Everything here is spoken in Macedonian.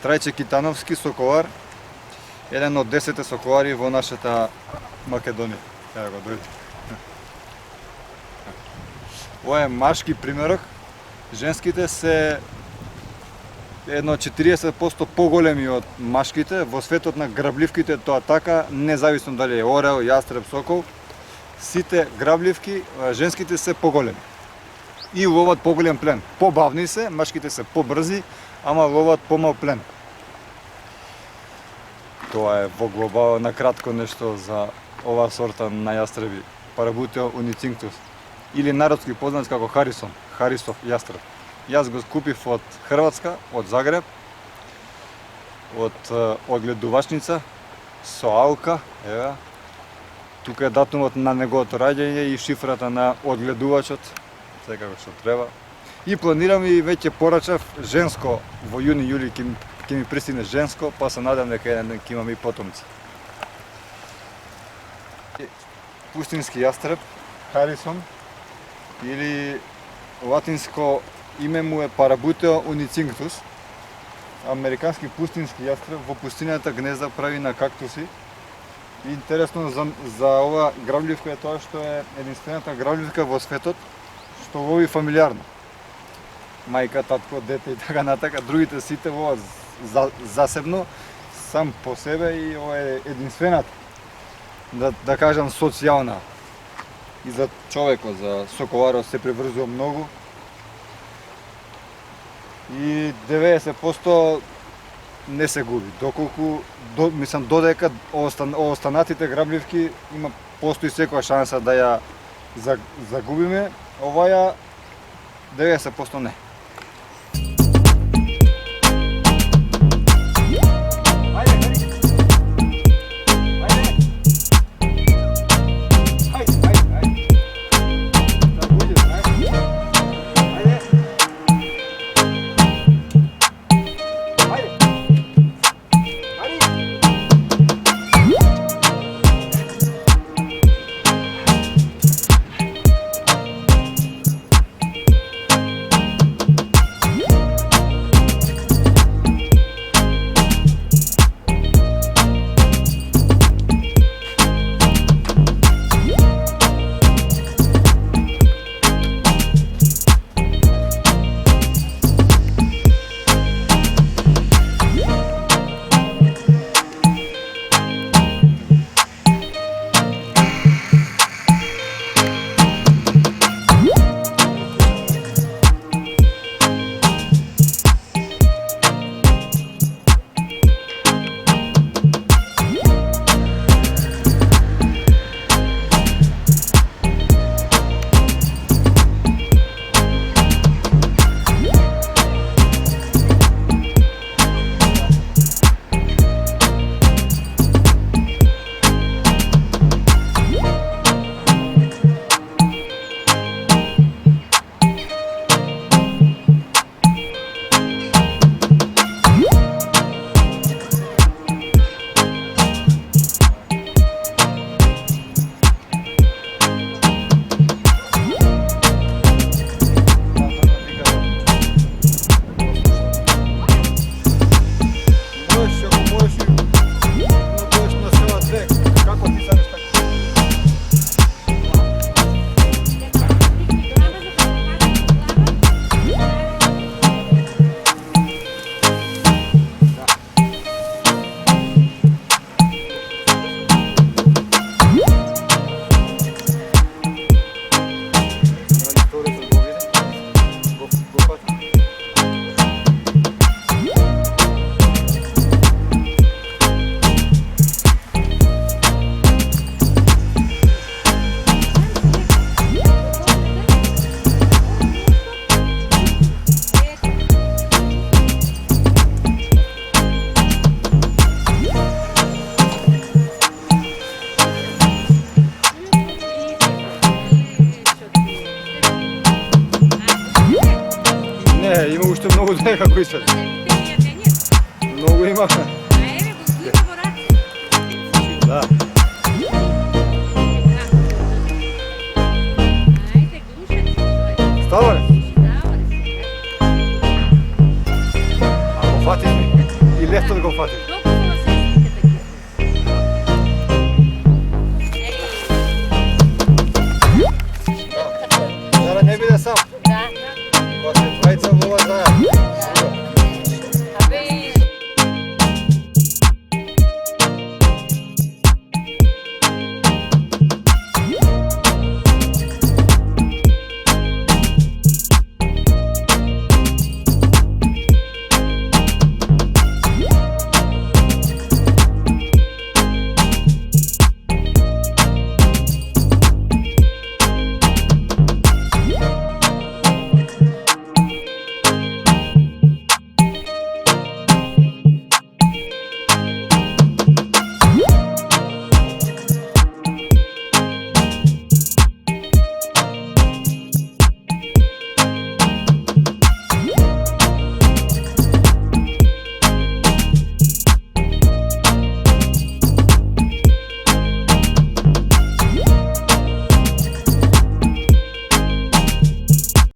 Трајче Китановски, соколар, еден од 10 соколари во нашата Македонија. Ево го, дојде. Ова е машки примерок. Женските се едно 40% поголеми од машките. Во светот на грабливките тоа така, независно дали е орел, јастреб, сокол. Сите грабливки, женските се поголеми. И ловат поголем плен. Побавни се, машките се побрзи, ама ловат помал плен. Тоа е во глобал на кратко нешто за оваа сорта на јастреби. Парабутео унициnctus. Или народски познат како Харисон, Харисов јастреб. Јас го купив од Хрватска, од Загреб, од огледувачница, со алка, ева. Тука е датумот на неговото раѓање и шифрата на одгледувачот, секако што треба. И планирам и веќе порачав женско во јуни-јули ќе ми пристигне женско, па се надам дека еден ден ќе имам и потомци. Пустински јастреб, Харисон, или латинско име му е Парабутео унициnctus. Американски пустински јастреб, во пустината гнезда прави на кактуси. И интересно за ова грабливка е тоа што е единствената грабливка во светот што лови фамилиарно. Мајка, татко, дете и така натака, другите сите ловат засебно, сам по себе, и ова е единствената, да кажам, социјална. И за човекот, за соколарот се преврзува многу. И 90% не се губи. Доколку, мислам, додека останатите грабливки постои секоја шанса да ја загубиме, оваја 90% не. Има уште многу дека кои се. Многу има. Да. Става ли? Ако фатиш ми. Jest to go facet.